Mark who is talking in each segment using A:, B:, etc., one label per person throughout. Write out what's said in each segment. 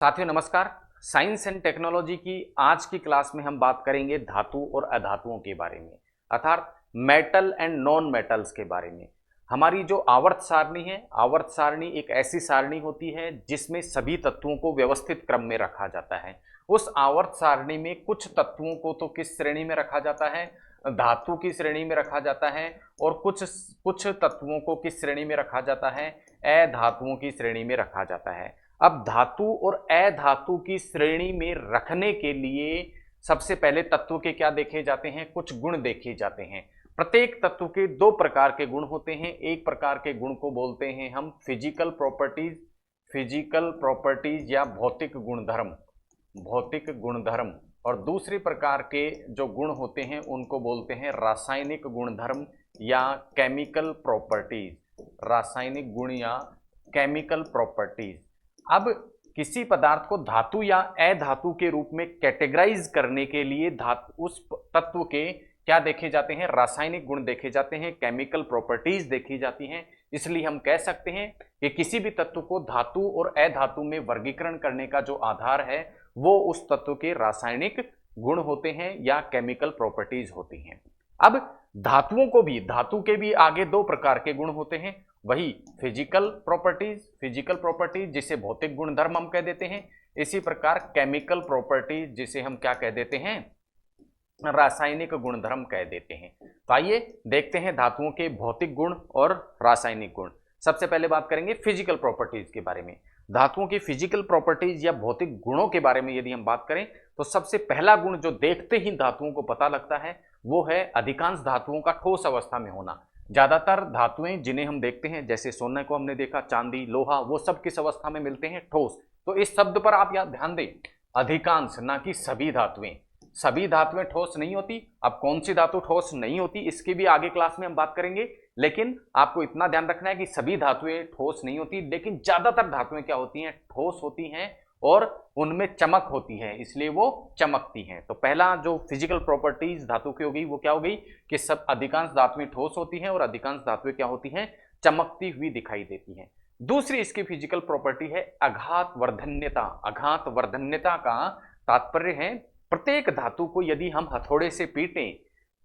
A: साथियों नमस्कार। Science and technology की आज की क्लास में हम बात करेंगे धातु और अधातुओं के बारे में, अर्थात मेटल एंड नॉन मेटल्स के बारे में। हमारी जो आवर्त सारणी है, आवर्त सारणी एक ऐसी सारणी होती है जिसमें सभी तत्वों को व्यवस्थित क्रम में रखा जाता है। उस आवर्त सारणी में कुछ तत्वों को तो किस श्रेणी में रखा जाता है, धातु की श्रेणी में रखा जाता है, और कुछ कुछ तत्वों को किस श्रेणी में रखा जाता है, अधातुओं की श्रेणी में रखा जाता है। अब धातु और अधातु की श्रेणी में रखने के लिए सबसे पहले तत्व के क्या देखे जाते हैं, कुछ गुण देखे जाते हैं। प्रत्येक तत्व के दो प्रकार के गुण होते हैं। एक प्रकार के गुण को बोलते हैं हम फिजिकल प्रॉपर्टीज या भौतिक गुणधर्म, और दूसरे प्रकार के जो गुण होते हैं उनको बोलते हैं रासायनिक गुणधर्म या केमिकल प्रॉपर्टीज, रासायनिक गुण या केमिकल प्रॉपर्टीज। अब किसी पदार्थ को धातु या अधातु के रूप में कैटेगराइज करने के लिए उस तत्व के क्या देखे जाते हैं, रासायनिक गुण देखे जाते हैं, केमिकल प्रॉपर्टीज देखी जाती हैं। इसलिए हम कह सकते हैं कि किसी भी तत्व को धातु और अधातु में वर्गीकरण करने का जो आधार है वो उस तत्व के रासायनिक गुण होते हैं या केमिकल प्रॉपर्टीज होती हैं। अब धातु के भी आगे दो प्रकार के गुण होते हैं, वही फिजिकल प्रॉपर्टीज जिसे भौतिक गुणधर्म हम कह देते हैं, इसी प्रकार केमिकल प्रॉपर्टीज जिसे हम क्या कह देते हैं, रासायनिक गुणधर्म कह देते हैं। तो आइए देखते हैं धातुओं के भौतिक गुण और रासायनिक गुण। सबसे पहले बात करेंगे फिजिकल प्रॉपर्टीज के बारे में। धातुओं की फिजिकल प्रॉपर्टीज या भौतिक गुणों के बारे में यदि हम बात करें तो सबसे पहला गुण जो देखते ही धातुओं को पता लगता है वो है अधिकांश धातुओं का ठोस अवस्था में होना। ज्यादातर धातुएं जिन्हें हम देखते हैं, जैसे सोने को हमने देखा, चांदी, लोहा, वो सब किस अवस्था में मिलते हैं, ठोस। तो इस शब्द पर आप याद ध्यान दें, अधिकांश, ना कि सभी धातुएं ठोस नहीं होती। अब कौन सी धातु ठोस नहीं होती इसकी भी आगे क्लास में हम बात करेंगे, लेकिन आपको इतना ध्यान रखना है कि सभी धातुएं ठोस नहीं होती, लेकिन ज्यादातर धातुएं क्या होती हैं, ठोस होती हैं और उनमें चमक होती है, इसलिए वो चमकती हैं। तो पहला जो फिजिकल प्रॉपर्टीज धातु की होगी वो क्या होगी कि सब अधिकांश धातुएं ठोस होती हैं और अधिकांश धातुएं क्या होती हैं, चमकती हुई दिखाई देती हैं। दूसरी इसकी फिजिकल प्रॉपर्टी है आघात वर्धन्यता का तात्पर्य है प्रत्येक धातु को यदि हम हथौड़े से पीटें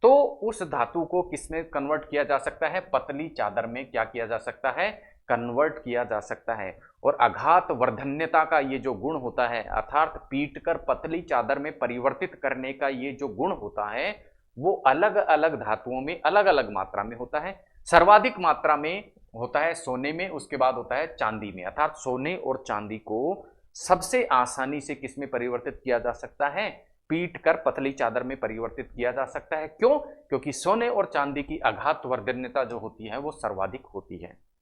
A: तो उस धातु को किसमें कन्वर्ट किया जा सकता है, पतली चादर में क्या किया जा सकता है, कन्वर्ट किया जा सकता है। और आघात वर्धन्यता का ये जो गुण होता है, अर्थात पीटकर पतली चादर में परिवर्तित करने का ये जो गुण होता है वो अलग अलग धातुओं में अलग अलग मात्रा में होता है। सर्वाधिक मात्रा में होता है सोने में, उसके बाद होता है चांदी में। अर्थात सोने और चांदी को सबसे आसानी से किसमें परिवर्तित किया जा सकता है, पीट कर पतली चादर में परिवर्तित किया जा सकता है। क्यों? क्योंकि सोने और चांदी की आघात वर्धन्यता जो होती है वो सर्वाधिक होती है।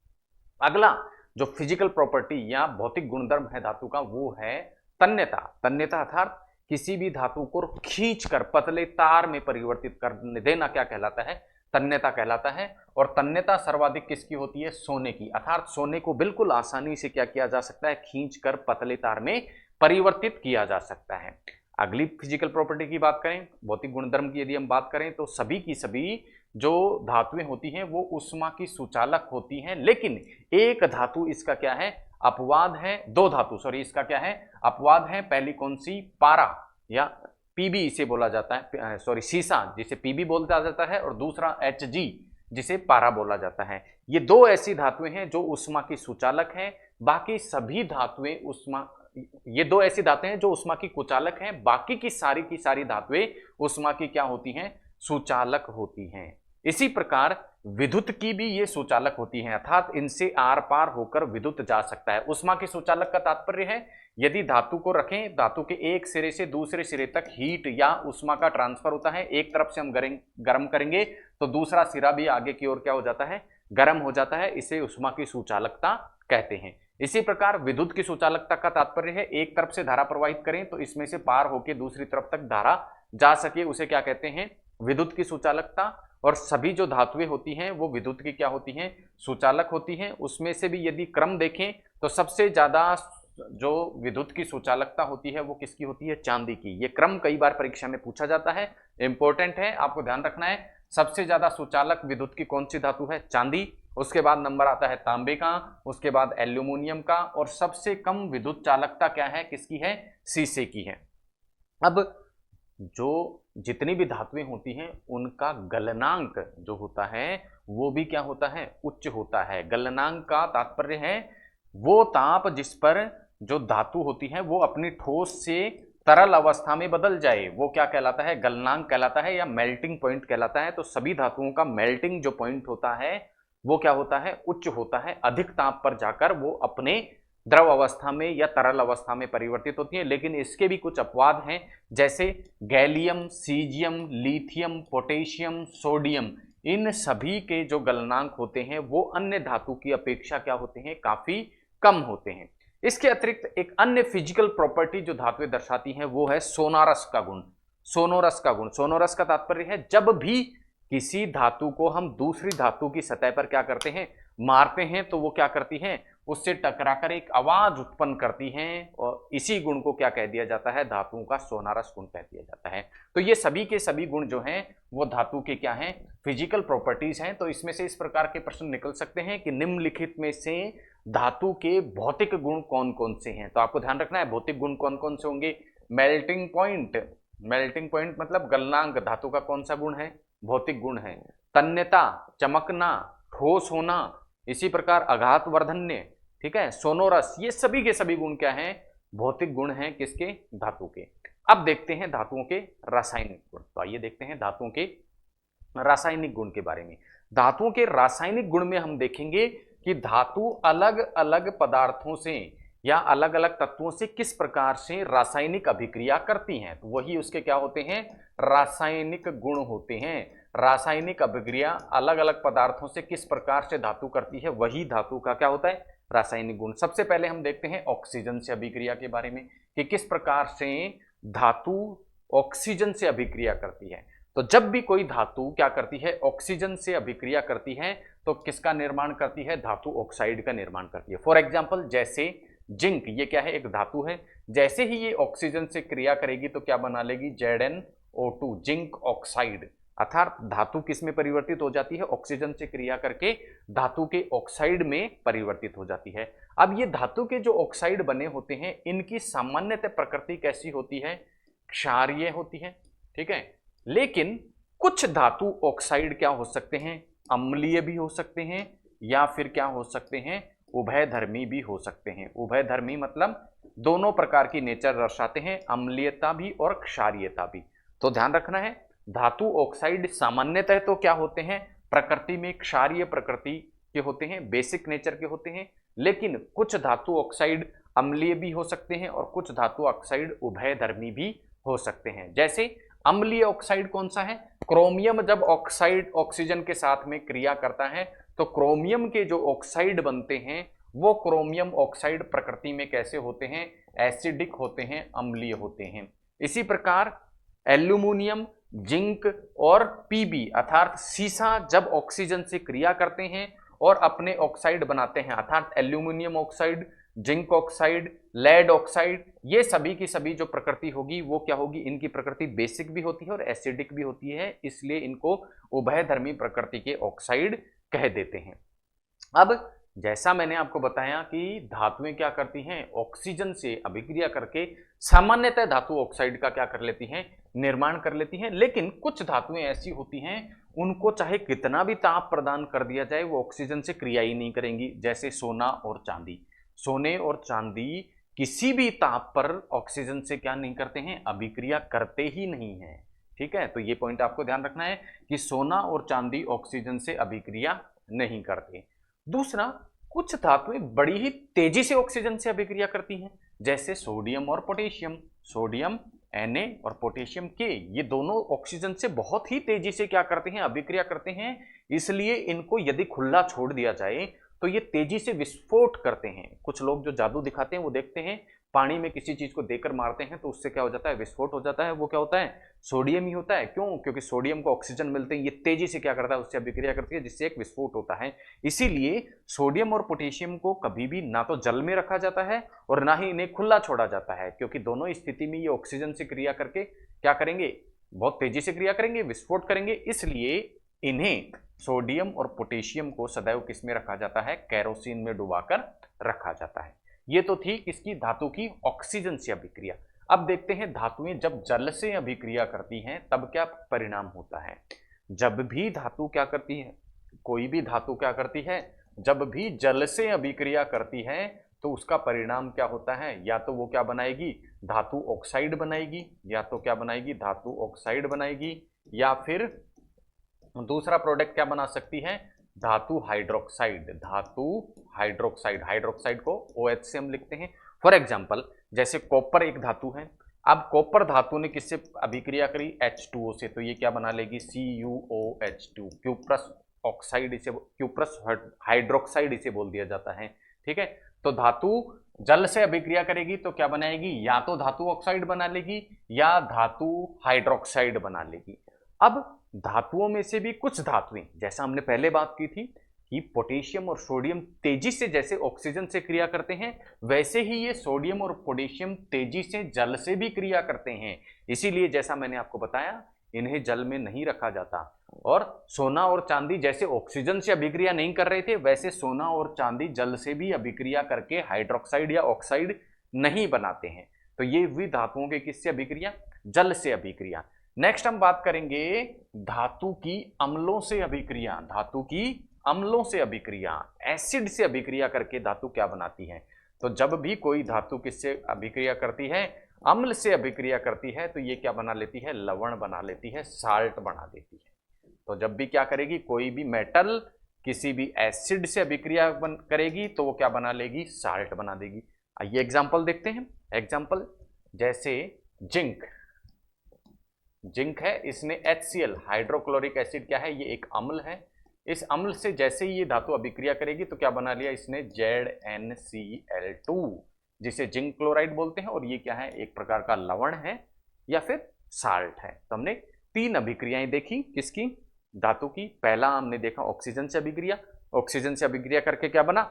A: अगला जो फिजिकल प्रॉपर्टी या भौतिक गुणधर्म है धातु का वो है तन्यता अर्थात किसी भी धातु को खींचकर पतले तार में परिवर्तित कर देना क्या कहलाता है, तन्यता कहलाता है। और तन्यता सर्वाधिक किसकी होती है, सोने की। अर्थात सोने को बिल्कुल आसानी से क्या किया जा सकता है, खींचकर पतले तार में परिवर्तित किया जा सकता है। अगली फिजिकल प्रॉपर्टी की बात करें, भौतिक गुणधर्म की यदि हम बात करें तो सभी की सभी जो धातुएं होती हैं वो ऊष्मा की सुचालक होती हैं, लेकिन एक धातु इसका क्या है, अपवाद है। दो धातु इसका क्या है, अपवाद है। पहली कौन सी, पारा या पीबी इसे बोला जाता है, सीसा जिसे पीबी बोलता जाता है, और दूसरा एचजी जिसे पारा बोला जाता है। ये दो ऐसी धातुएं हैं जो ऊष्मा की सुचालक हैं। बाकी सभी धातुएं ये दो ऐसी धातुएं हैं जो ऊष्मा की कुचालक हैं, बाकी की सारी धातुएं ऊष्मा की क्या होती हैं, सुचालक होती हैं। इसी प्रकार विद्युत की भी ये सुचालक होती हैं, अर्थात इनसे आर पार होकर विद्युत जा सकता है। ऊष्मा की सुचालक का तात्पर्य है यदि धातु को रखें, धातु के एक सिरे से दूसरे सिरे तक हीट या ऊष्मा का ट्रांसफर होता है। एक तरफ से हम गर्म करेंगे तो दूसरा सिरा भी आगे की ओर क्या हो जाता है, गर्म हो जाता है। इसे ऊष्मा की सुचालकता कहते हैं। इसी प्रकार विद्युत की सुचालकता का तात्पर्य है एक तरफ से धारा प्रवाहित करें तो इसमें से पार होकर दूसरी तरफ तक धारा जा सके, उसे क्या कहते हैं, विद्युत की सुचालकता। और सभी जो धातुएं होती हैं वो विद्युत की क्या होती हैं, सुचालक होती हैं। उसमें से भी यदि क्रम देखें तो सबसे ज्यादा जो विद्युत की सुचालकता होती है वो किसकी होती है, चांदी की। ये क्रम कई बार परीक्षा में पूछा जाता है, इंपॉर्टेंट है, आपको ध्यान रखना है। सबसे ज्यादा सुचालक विद्युत की कौन सी धातु है, चांदी। उसके बाद नंबर आता है तांबे का, उसके बाद एल्यूमिनियम का, और सबसे कम विद्युत चालकता क्या है, किसकी है, शीशे की है। अब जो जितनी भी धातुएं होती हैं उनका गलनांक जो होता है वो भी क्या होता है, उच्च होता है। गलनांक का तात्पर्य है वो ताप जिस पर जो धातु होती है वो अपनी ठोस से तरल अवस्था में बदल जाए, वो क्या कहलाता है, गलनांक कहलाता है या मेल्टिंग पॉइंट कहलाता है। तो सभी धातुओं का मेल्टिंग जो पॉइंट होता है वो क्या होता है, उच्च होता है। अधिक ताप पर जाकर वो अपने द्रव अवस्था में या तरल अवस्था में परिवर्तित होती है। लेकिन इसके भी कुछ अपवाद हैं, जैसे gallium, caesium, lithium, potassium, sodium, इन सभी के जो गलनांक होते हैं वो अन्य धातु की अपेक्षा क्या होते हैं, काफी कम होते हैं। इसके अतिरिक्त एक अन्य फिजिकल प्रॉपर्टी जो धातुएं दर्शाती हैं वो है सोनारस का गुण। सोनोरस का गुण, सोनोरस का तात्पर्य है जब भी किसी धातु को हम दूसरी धातु की सतह पर क्या करते हैं, मारते हैं, तो वो क्या करती हैं, उससे टकराकर एक आवाज उत्पन्न करती हैं, और इसी गुण को क्या कह दिया जाता है, धातुओं का सोनारस गुण कह दिया जाता है। तो ये सभी के सभी गुण जो हैं वो धातु के क्या हैं, फिजिकल प्रॉपर्टीज हैं। तो इसमें से इस प्रकार के प्रश्न निकल सकते हैं कि निम्नलिखित में से धातु के भौतिक गुण कौन कौन से हैं। तो आपको ध्यान रखना है भौतिक गुण कौन कौन से होंगे। मेल्टिंग पॉइंट, मेल्टिंग पॉइंट मतलब गलनांक, धातु का कौन सा गुण है, भौतिक गुण है। तन्यता, चमकना, ठोस होना, इसी प्रकार आघात वर्धन्य, ठीक है, सोनोरस, ये सभी के सभी गुण क्या हैं, भौतिक गुण हैं किसके, धातु के। अब देखते हैं धातुओं के रासायनिक गुण। तो आइए देखते हैं धातुओं के रासायनिक गुण के बारे में। धातुओं के रासायनिक गुण में हम देखेंगे कि धातु अलग अलग पदार्थों से या अलग अलग तत्वों से किस प्रकार से रासायनिक अभिक्रिया करती हैं। तो वही उसके क्या होते हैं, रासायनिक गुण होते हैं। रासायनिक अभिक्रिया अलग अलग पदार्थों से किस प्रकार से धातु करती है, वही धातु का क्या होता है, रासायनिक गुण। सबसे पहले हम देखते हैं ऑक्सीजन से अभिक्रिया के बारे में कि किस प्रकार से धातु ऑक्सीजन से अभिक्रिया करती है। तो जब भी कोई धातु क्या करती है, ऑक्सीजन से अभिक्रिया करती है, तो किसका निर्माण करती है, धातु ऑक्साइड का निर्माण करती है। फॉर एग्जाम्पल जैसे जिंक, ये क्या है, एक धातु है, जैसे ही ये ऑक्सीजन से क्रिया करेगी तो क्या बना लेगी, ZnO2, जिंक ऑक्साइड। अर्थात धातु किस में परिवर्तित हो जाती है, ऑक्सीजन से क्रिया करके धातु के ऑक्साइड में परिवर्तित हो जाती है। अब ये धातु के जो ऑक्साइड बने होते हैं इनकी सामान्यतः प्रकृति कैसी होती है, क्षारीय होती है, ठीक है। लेकिन कुछ धातु ऑक्साइड क्या हो सकते हैं, अम्लीय भी हो सकते हैं, या फिर क्या हो सकते हैं, उभयधर्मी भी हो सकते हैं। उभयधर्मी मतलब दोनों प्रकार की नेचर दर्शाते हैं, अम्लीयता भी और क्षारीयता भी। तो ध्यान रखना है धातु ऑक्साइड सामान्यतः तो क्या होते हैं, प्रकृति में क्षारीय प्रकृति के होते हैं, बेसिक नेचर के होते हैं। लेकिन कुछ धातु ऑक्साइड अम्लीय भी हो सकते हैं और कुछ धातु ऑक्साइड उभयधर्मी भी हो सकते हैं। जैसे अम्लीय ऑक्साइड कौन सा है, क्रोमियम जब ऑक्साइड ऑक्सीजन के साथ में क्रिया करता है तो क्रोमियम के जो ऑक्साइड बनते हैं वो क्रोमियम ऑक्साइड प्रकृति में कैसे होते हैं, एसिडिक होते हैं, अम्लीय होते हैं। इसी प्रकार एल्यूमिनियम, जिंक और पीबी अर्थात सीसा जब ऑक्सीजन से क्रिया करते हैं और अपने ऑक्साइड बनाते हैं, अर्थात aluminium oxide, zinc oxide, lead oxide, ये सभी की सभी जो प्रकृति होगी वो क्या होगी, इनकी प्रकृति बेसिक भी होती है और एसिडिक भी होती है, इसलिए इनको उभयधर्मी प्रकृति के ऑक्साइड कह देते हैं। अब जैसा मैंने आपको बताया कि धातुएं क्या करती हैं, ऑक्सीजन से अभिक्रिया करके सामान्यतः धातु ऑक्साइड का क्या कर लेती हैं, निर्माण कर लेती हैं। लेकिन कुछ धातुएं ऐसी होती हैं उनको चाहे कितना भी ताप प्रदान कर दिया जाए वो ऑक्सीजन से क्रिया ही नहीं करेंगी। जैसे सोना और चांदी, सोने और चांदी किसी भी ताप पर ऑक्सीजन से क्या नहीं करते हैं, अभिक्रिया करते ही नहीं है, ठीक है। तो ये पॉइंट आपको ध्यान रखना है कि सोना और चांदी ऑक्सीजन से अभिक्रिया नहीं करते। दूसरा, कुछ धातुएं बड़ी ही तेजी से ऑक्सीजन से अभिक्रिया करती हैं, जैसे सोडियम और पोटेशियम। सोडियम Na और पोटेशियम K, ये दोनों ऑक्सीजन से बहुत ही तेजी से क्या करते हैं, अभिक्रिया करते हैं। इसलिए इनको यदि खुला छोड़ दिया जाए तो ये तेजी से विस्फोट करते हैं। कुछ लोग जो जादू दिखाते हैं वो देखते हैं पानी में किसी चीज को देकर मारते हैं तो उससे क्या हो जाता है, विस्फोट हो जाता है। वो क्या होता है, सोडियम ही होता है। क्यों, क्योंकि सोडियम को ऑक्सीजन मिलते हैं, ये तेजी से क्या करता है, उससे अभिक्रिया करती है जिससे एक विस्फोट होता है। इसीलिए सोडियम और पोटेशियम को कभी भी ना तो जल में रखा जाता है और ना ही इन्हें खुला छोड़ा जाता है, क्योंकि दोनों स्थिति में ये ऑक्सीजन से क्रिया करके क्या करेंगे, बहुत तेजी से क्रिया करेंगे, विस्फोट करेंगे। इसलिए इन्हें सोडियम और पोटेशियम को सदैव किस में रखा जाता है, केरोसिन में डुबाकर रखा जाता है। ये तो थी किसकी, धातु की ऑक्सीजन से अभिक्रिया। अब देखते हैं धातुएं जब जल से अभिक्रिया करती हैं तब क्या परिणाम होता है। जब भी धातु क्या करती है, कोई भी धातु क्या करती है, जब भी जल से अभिक्रिया करती है तो उसका परिणाम क्या होता है, या तो वो क्या बनाएगी, धातु ऑक्साइड बनाएगी, या तो क्या बनाएगी, धातु ऑक्साइड बनाएगी, या फिर दूसरा प्रोडक्ट क्या बना सकती है, धातु हाइड्रोक्साइड। धातु हाइड्रोक्साइड, हाइड्रोक्साइड को OH से हम लिखते हैं। फॉर एग्जांपल जैसे कॉपर एक धातु है, अब कॉपर धातु ने किससे अभिक्रिया करी, H2O से, तो ये क्या बना लेगी, CuOH2, क्यूप्रस ऑक्साइड इसे, क्यूप्रस हाइड्रोक्साइड इसे बोल दिया जाता है। ठीक है, तो धातु जल से अभिक्रिया करेगी तो क्या बनाएगी, या तो धातु ऑक्साइड बना लेगी या धातु हाइड्रोक्साइड बना लेगी। अब धातुओं में से भी कुछ धातुएं, जैसा हमने पहले बात की थी कि पोटेशियम और सोडियम तेजी से जैसे ऑक्सीजन से क्रिया करते हैं, वैसे ही ये सोडियम और पोटेशियम तेजी से जल से भी क्रिया करते हैं। इसीलिए जैसा मैंने आपको बताया, इन्हें जल में नहीं रखा जाता। और सोना और चांदी जैसे ऑक्सीजन से अभिक्रिया नहीं कर रहे थे, वैसे सोना और चांदी जल से भी अभिक्रिया करके हाइड्रोक्साइड या ऑक्साइड नहीं बनाते हैं। तो ये हुई धातुओं के किससे अभिक्रिया, जल से अभिक्रिया। नेक्स्ट हम बात करेंगे धातु की अम्लों से अभिक्रिया। धातु की अम्लों से अभिक्रिया, एसिड से अभिक्रिया करके धातु क्या बनाती है। तो जब भी कोई धातु किससे अभिक्रिया करती है, अम्ल से अभिक्रिया करती है, तो ये क्या बना लेती है, लवण बना लेती है, साल्ट बना देती है। तो जब भी क्या करेगी, कोई भी मेटल किसी भी एसिड से अभिक्रिया करेगी तो वो क्या बना लेगी, साल्ट बना देगी। आइए एग्जाम्पल देखते हैं। एग्जाम्पल जैसे जिंक, जिंक है, इसने HCl हाइड्रोक्लोरिक एसिड क्या है, ये एक अम्ल है। इस अम्ल से जैसे ही ये धातु अभिक्रिया करेगी तो क्या बना लिया इसने, ZnCl2, जिसे जिंक क्लोराइड बोलते हैं। और ये क्या है, एक प्रकार का लवण है या फिर साल्ट है। तो हमने 3 अभिक्रियाएं देखी किसकी, धातु की। पहला हमने देखा ऑक्सीजन से अभिक्रिया, ऑक्सीजन से अभिक्रिया करके क्या बना,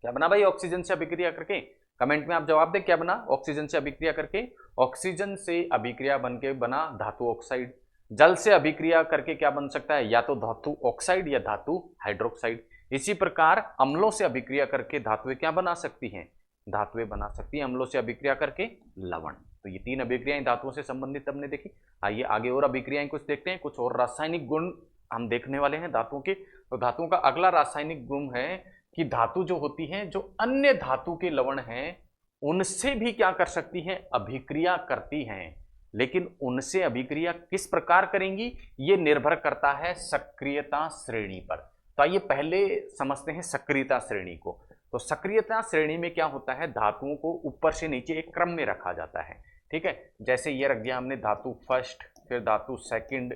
A: क्या बना भाई, ऑक्सीजन से अभिक्रिया करके, कमेंट में आप जवाब दें क्या बना, ऑक्सीजन से अभिक्रिया करके, ऑक्सीजन से अभिक्रिया बन के बना धातु ऑक्साइड। जल से अभिक्रिया करके क्या बन सकता है, या तो धातु ऑक्साइड या धातु हाइड्रोक्साइड। इसी प्रकार अम्लों से अभिक्रिया करके धातुएं क्या बना सकती हैं, धातुएं बना सकती हैं अम्लों से अभिक्रिया करके लवण। तो ये 3 अभिक्रियाएं धातुओं से संबंधित हमने देखी। आइए आगे और अभिक्रियाएं कुछ देखते हैं, कुछ और रासायनिक गुण हम देखने वाले हैं धातुओं के। तो धातुओं का अगला रासायनिक गुण है कि धातु जो होती हैं, जो अन्य धातु के लवण हैं उनसे भी क्या कर सकती हैं, अभिक्रिया करती हैं। लेकिन उनसे अभिक्रिया किस प्रकार करेंगी, ये निर्भर करता है सक्रियता श्रेणी पर। तो आइए पहले समझते हैं सक्रियता श्रेणी को। तो सक्रियता श्रेणी में क्या होता है, धातुओं को ऊपर से नीचे एक क्रम में रखा जाता है। ठीक है, जैसे ये रख दिया हमने धातु फर्स्ट, फिर धातु सेकंड,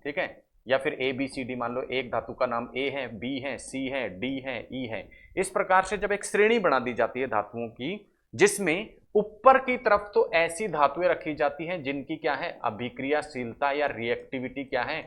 A: ठीक है, या फिर ABCD, मान लो एक धातु का नाम A है, B है, C है, D है, E है। इस प्रकार से जब एक श्रेणी बना दी जाती है धातुओं की, जिसमें ऊपर की तरफ तो ऐसी धातुएं रखी जाती हैं जिनकी क्या है, अभिक्रियाशीलता या रिएक्टिविटी क्या है,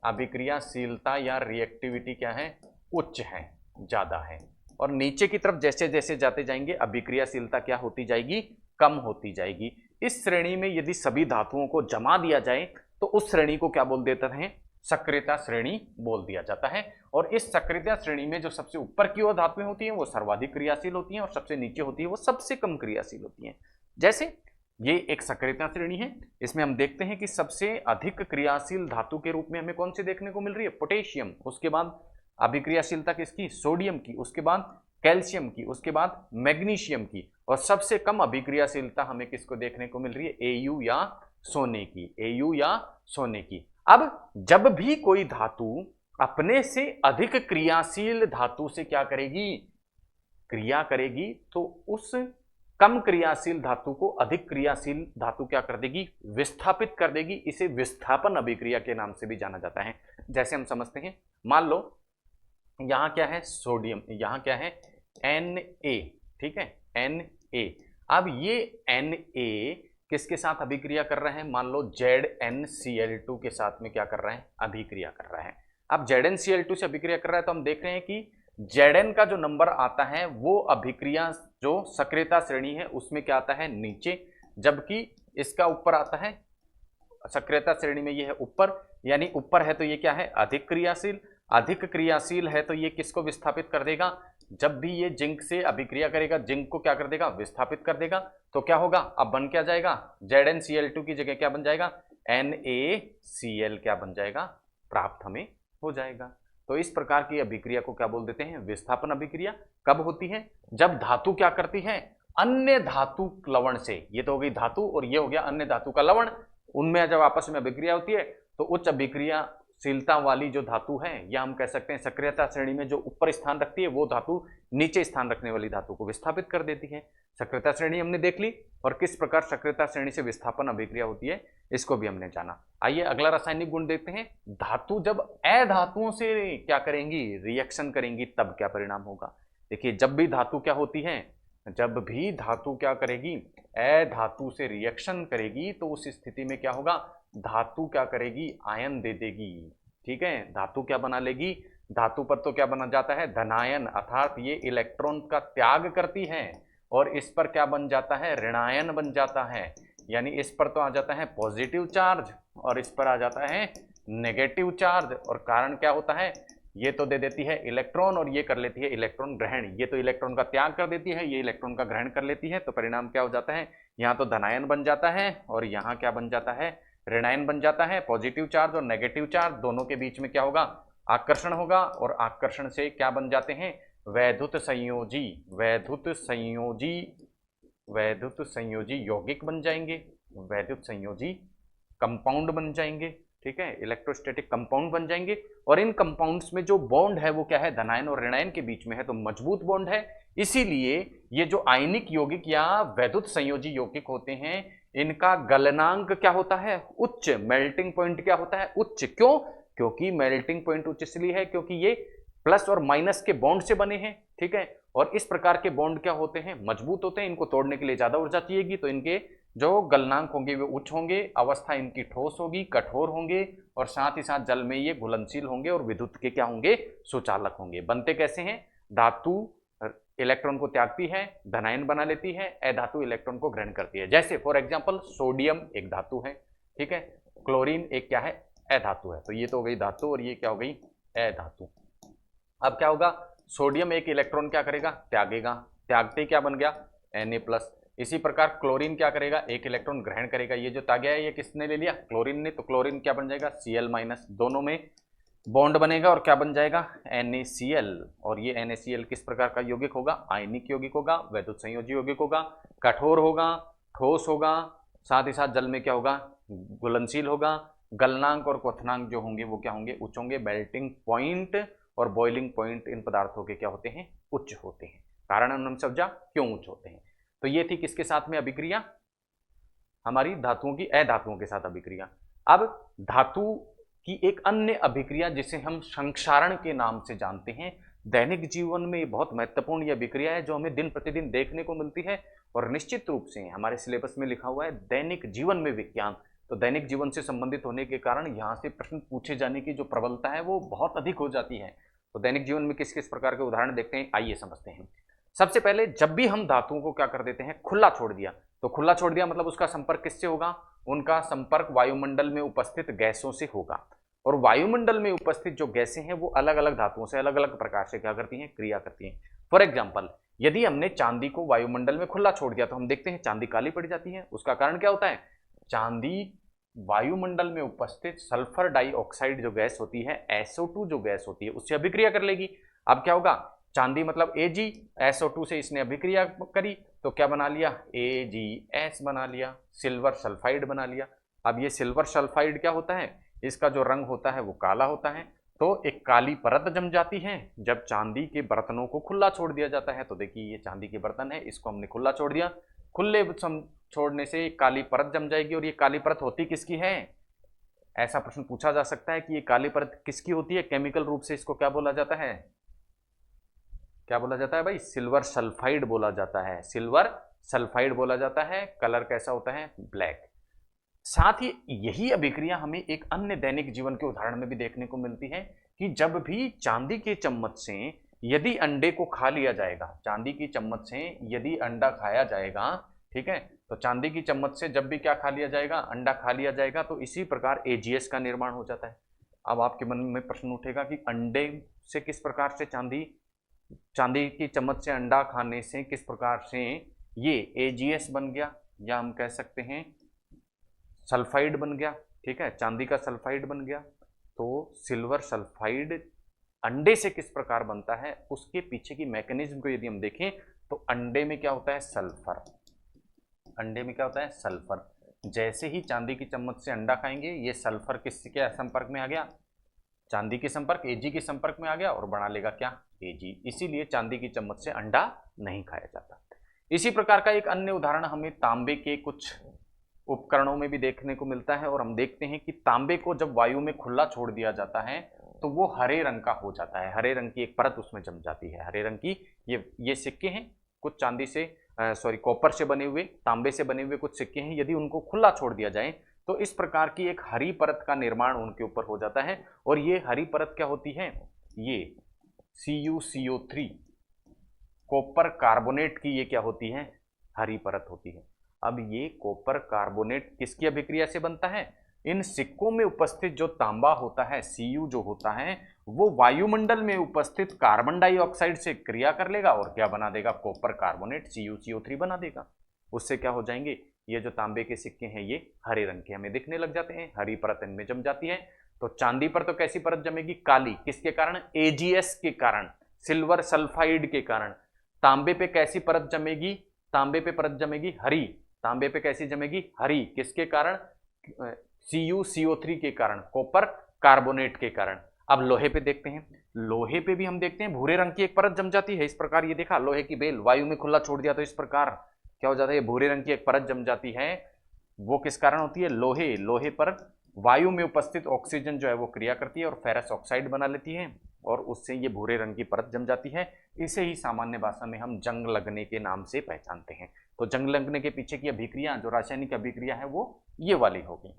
A: अभिक्रियाशीलता या रिएक्टिविटी क्या है, उच्च है, ज्यादा है। और नीचे की तरफ जैसे जैसे जाते जाएंगे अभिक्रियाशीलता क्या होती जाएगी, कम होती जाएगी। इस श्रेणी में यदि सभी धातुओं को जमा दिया जाए तो उस श्रेणी को क्या बोल देते हैं, सक्रियता श्रेणी बोल दिया जाता है। और इस सक्रियता श्रेणी में जो सबसे ऊपर की ओर धातुएं होती हैं वो सर्वाधिक क्रियाशील होती हैं, और सबसे नीचे होती है वो सबसे कम क्रियाशील होती हैं। जैसे ये एक सक्रियता श्रेणी है, इसमें हम देखते हैं कि सबसे अधिक क्रियाशील धातु के रूप में हमें कौन सी देखने को मिल रही है, पोटेशियम। उसके बाद अभिक्रियाशीलता किसकी, सोडियम की। उसके बाद कैल्शियम की। उसके बाद मैग्नीशियम की। और सबसे कम अभिक्रियाशीलता हमें किसको देखने को मिल रही है, Au या सोने की, Au या सोने की। अब जब भी कोई धातु अपने से अधिक क्रियाशील धातु से क्या करेगी, क्रिया करेगी, तो उस कम क्रियाशील धातु को अधिक क्रियाशील धातु क्या कर देगी, विस्थापित कर देगी। इसे विस्थापन अभिक्रिया के नाम से भी जाना जाता है। जैसे हम समझते हैं, मान लो यहां क्या है, सोडियम, यहां क्या है, Na, ठीक है, Na। अब ये Na किसके साथ अभिक्रिया कर रहे हैं, मान लो ZnCl2 के साथ में क्या कर रहे हैं, अभिक्रिया कर रहा है। अब ZnCl2 से अभिक्रिया कर रहा है तो हम देख रहे हैं कि Zn का जो नंबर आता है वो अभिक्रिया जो सक्रियता श्रेणी है उसमें क्या आता है, नीचे, जबकि इसका ऊपर आता है सक्रियता श्रेणी में ये है ऊपर, यानी ऊपर है तो ये क्या है, अधिक क्रियाशील। अधिक क्रियाशील है तो ये किसको विस्थापित कर देगा, जब भी ये जिंक से अभिक्रिया करेगा जिंक को क्या कर देगा, विस्थापित कर देगा। तो क्या होगा, अब बन क्या जाएगा, ZnCl2 की जगह क्या बन जाएगा, NaCl क्या बन जाएगा, प्राप्त हमें हो जाएगा। तो इस प्रकार की अभिक्रिया को क्या बोल देते हैं, विस्थापन अभिक्रिया। कब होती है, जब धातु क्या करती है, अन्य धातु लवण से, ये तो हो गई धातु और ये हो गया अन्य धातु का लवण, उनमें जब आपस में अभिक्रिया होती है तो उच्च अभिक्रियाशीलता वाली जो धातु है, या हम कह सकते हैं सक्रियता श्रेणी में जो ऊपर स्थान रखती है वो धातु नीचे स्थान रखने वाली धातु को विस्थापित कर देती है। सक्रियता श्रेणी हमने देख ली, और किस प्रकार सक्रियता श्रेणी से विस्थापन अभिक्रिया होती है इसको भी हमने जाना। आइए अगला रासायनिक गुण देखते हैं। धातु जब अधातुओं से क्या करेंगी, रिएक्शन करेंगी, तब क्या परिणाम होगा। देखिए जब भी धातु क्या होती है, जब भी धातु क्या करेगी, अधातु से रिएक्शन करेगी, तो उस स्थिति में क्या होगा, धातु क्या करेगी, आयन दे देगी। ठीक है, धातु क्या बना लेगी, धातु पर तो क्या बना जाता है, धनायन, अर्थात ये इलेक्ट्रॉन का त्याग करती है, और इस पर क्या बन जाता है, ऋणायन बन जाता है। यानी इस पर तो आ जाता है पॉजिटिव चार्ज और इस पर आ जाता है नेगेटिव चार्ज। और कारण क्या होता है, ये तो दे देती है इलेक्ट्रॉन और ये कर लेती है इलेक्ट्रॉन ग्रहण। ये तो इलेक्ट्रॉन का त्याग कर देती है, ये इलेक्ट्रॉन का ग्रहण कर लेती है। तो परिणाम क्या हो जाता है, यहाँ तो धनायन बन जाता है और यहाँ क्या बन जाता है, ऋणायन बन जाता है। पॉजिटिव चार्ज और नेगेटिव चार्ज दोनों के बीच में क्या होगा, आकर्षण होगा, और आकर्षण से क्या बन जाते हैं, वैद्युत संयोजी, वैद्युत संयोजी यौगिक बन जाएंगे, वैद्युत संयोजी कंपाउंड बन जाएंगे। ठीक है, इलेक्ट्रोस्टैटिक कंपाउंड बन जाएंगे। और इन कंपाउंड्स में जो बॉन्ड है वो क्या है, धनायन और ऋणायन के बीच में है, तो मजबूत बॉन्ड है। इसीलिए ये जो आयनिक यौगिक या वैद्युत संयोजी यौगिक होते हैं, इनका गलनांक क्या होता है, उच्च। मेल्टिंग पॉइंट क्या होता है, उच्च। क्यों, क्योंकि मेल्टिंग पॉइंट उच्च इसलिए है क्योंकि ये प्लस और माइनस के बॉन्ड से बने हैं। ठीक है, और इस प्रकार के बॉन्ड क्या होते हैं, मजबूत होते हैं। इनको तोड़ने के लिए ज्यादा ऊर्जा चाहिएगी, तो इनके जो गलनांक होंगे वे उच्च होंगे, अवस्था इनकी ठोस होगी, कठोर होंगे, और साथ ही साथ जल में ये घुलनशील होंगे और विद्युत के क्या होंगे, सुचालक होंगे। बनते कैसे हैं, धातु इलेक्ट्रॉन को त्यागती है, धनायन बना लेती है, अधातु इलेक्ट्रॉन को ग्रहण करती है। जैसे फॉर एग्जांपल सोडियम एक धातु है, ठीक है, क्लोरीन एक क्या है, अधातु है। तो ये तो हो गई धातु और ये क्या हो गई, अधातु। अब क्या होगा, सोडियम एक इलेक्ट्रॉन क्या करेगा, त्यागेगा, त्यागते क्या बन गया, Na+। इसी प्रकार क्लोरीन क्या करेगा, एक इलेक्ट्रॉन ग्रहण करेगा। ये जो त्यागा है ये किसने ले लिया, क्लोरीन ने, तो क्लोरीन क्या बन जाएगा, Cl-, दोनों में बॉन्ड बनेगा और क्या बन जाएगा, NaCl। और ये NaCl किस प्रकार का यौगिक होगा, आयनिक यौगिक होगा, वैद्युत संयोजी यौगिक होगा, कठोर होगा, ठोस होगा, साथ ही साथ जल में क्या होगा, घुलनशील होगा। गलनांक और क्वथनांक जो होंगे वो क्या होंगे, उच्च होंगे। मेल्टिंग पॉइंट और बॉइलिंग पॉइंट इन पदार्थों के क्या होते हैं, उच्च होते हैं। कारण हमने समझा क्यों उच्च होते हैं। तो ये थी किसके साथ में अभिक्रिया, हमारी धातुओं की अधातुओं के साथ अभिक्रिया। अब धातु की एक अन्य अभिक्रिया जिसे हम संक्षारण के नाम से जानते हैं, दैनिक जीवन में बहुत महत्वपूर्ण यह अभिक्रिया है जो हमें दिन प्रतिदिन देखने को मिलती है, और निश्चित रूप से हमारे सिलेबस में लिखा हुआ है दैनिक जीवन में विज्ञान। तो दैनिक जीवन से संबंधित होने के कारण यहाँ से प्रश्न पूछे जाने की जो प्रबलता है वो बहुत अधिक हो जाती है। तो दैनिक जीवन में किस किस प्रकार के उदाहरण देखते हैं, आइए समझते हैं। सबसे पहले जब भी हम धातुओं को क्या कर देते हैं, खुला छोड़ दिया, तो खुला छोड़ दिया मतलब उसका संपर्क किससे होगा, उनका संपर्क वायुमंडल में उपस्थित गैसों से होगा। और वायुमंडल में उपस्थित जो गैसें हैं वो अलग अलग धातुओं से अलग अलग प्रकार से क्या करती हैं, क्रिया करती हैं। फॉर एग्जाम्पल, यदि हमने चांदी को वायुमंडल में खुला छोड़ दिया तो हम देखते हैं चांदी काली पड़ जाती है। उसका कारण क्या होता है, चांदी वायुमंडल में उपस्थित सल्फर डाइऑक्साइड जो गैस होती है, SO2 जो गैस होती है, उससे अभिक्रिया कर लेगी। अब क्या होगा, चांदी मतलब Ag, SO2 से इसने अभिक्रिया करी तो क्या बना लिया, AgS बना लिया, सिल्वर सल्फाइड बना लिया। अब ये सिल्वर सल्फाइड क्या होता है, इसका जो रंग होता है वो काला होता है। तो एक काली परत जम जाती है जब चांदी के बर्तनों को खुला छोड़ दिया जाता है। तो देखिए ये चांदी के बर्तन है, इसको हमने खुला छोड़ दिया, खुले छोड़ने से काली परत जम जाएगी। और ये काली परत होती किसकी है, ऐसा प्रश्न पूछा जा सकता है कि ये काली परत किसकी होती है। केमिकल रूप से इसको क्या बोला जाता है, क्या बोला जाता है भाई, सिल्वर सल्फाइड बोला जाता है, सिल्वर सल्फाइड बोला जाता है। कलर कैसा होता है, ब्लैक। साथ ही यही अभिक्रिया हमें एक अन्य दैनिक जीवन के उदाहरण में भी देखने को मिलती है कि जब भी चांदी के चम्मच से यदि अंडे को खा लिया जाएगा, चांदी की चम्मच से यदि अंडा खाया जाएगा, ठीक है, तो चांदी की चम्मच से जब भी क्या खा लिया जाएगा, अंडा खा लिया जाएगा, तो इसी प्रकार एजीएस का निर्माण हो जाता है। अब आपके मन में प्रश्न उठेगा कि अंडे से किस प्रकार से चांदी की चम्मच से अंडा खाने से किस प्रकार से ये एजीएस बन गया, या हम कह सकते हैं सल्फाइड बन गया। ठीक है, चांदी का सल्फाइड बन गया। तो सिल्वर सल्फाइड अंडे से किस प्रकार बनता है, उसके पीछे की मैकेनिज्म को यदि हम देखें तो अंडे में क्या होता है, सल्फर। अंडे में क्या होता है, सल्फर। जैसे ही चांदी की चम्मच से अंडा खाएंगे, ये सल्फर किसके संपर्क में आ गया, चांदी के संपर्क, एजी के संपर्क में आ गया और बना लेगा क्या, एजी। इसीलिए चांदी की चम्मच से अंडा नहीं खाया जाता। इसी प्रकार का एक अन्य उदाहरण हमें तांबे के कुछ उपकरणों में भी देखने को मिलता है, और हम देखते हैं कि तांबे को जब वायु में खुला छोड़ दिया जाता है तो वो हरे रंग का हो जाता है, हरे रंग की एक परत उसमें जम जाती है। हरे रंग की ये सिक्के हैं, कुछ चांदी से कॉपर से बने हुए, तांबे से बने हुए कुछ सिक्के हैं, यदि उनको खुला छोड़ दिया जाए तो इस प्रकार की एक हरी परत का निर्माण उनके ऊपर हो जाता है। और ये हरी परत क्या होती है, ये CuCO3 कॉपर कार्बोनेट की ये क्या होती है, हरी परत होती है। अब ये कॉपर कार्बोनेट किसकी अभिक्रिया से बनता है, इन सिक्कों में उपस्थित जो तांबा होता है, Cu जो होता है, वो वायुमंडल में उपस्थित कार्बन डाइऑक्साइड से क्रिया कर लेगा और क्या बना देगा, कॉपर कार्बोनेट CuCO3 बना देगा। उससे क्या हो जाएंगे, ये जो तांबे के सिक्के हैं ये हरे रंग के हमें दिखने लग जाते हैं, हरी परत इनमें जम जाती है। तो चांदी पर तो कैसी परत जमेगी, काली, किसके कारण, एजीएस के कारण, सिल्वर सल्फाइड के कारण। तांबे पे कैसी परत जमेगी, तांबे पे परत जमेगी हरी, तांबे पे कैसी जमेगी, हरी, किसके कारण, CuCO3 के कारण, कॉपर कार्बोनेट के कारण। अब लोहे पे देखते हैं, लोहे पे भी हम देखते हैं भूरे रंग की एक परत जम जाती है। इस प्रकार ये देखा, लोहे की बेल वायु में खुला छोड़ दिया तो इस प्रकार क्या हो जाता है, भूरे रंग की एक परत जम जाती है। वो किस कारण होती है, लोहे पर वायु में उपस्थित ऑक्सीजन जो है वो क्रिया करती है और फेरस ऑक्साइड बना लेती है और उससे ये भूरे रंग की परत जम जाती है। इसे ही सामान्य भाषा में हम जंग लगने के नाम से पहचानते हैं। तो जंग लगने के पीछे की अभिक्रिया, जो रासायनिक अभिक्रिया है, वो ये वाली होगी।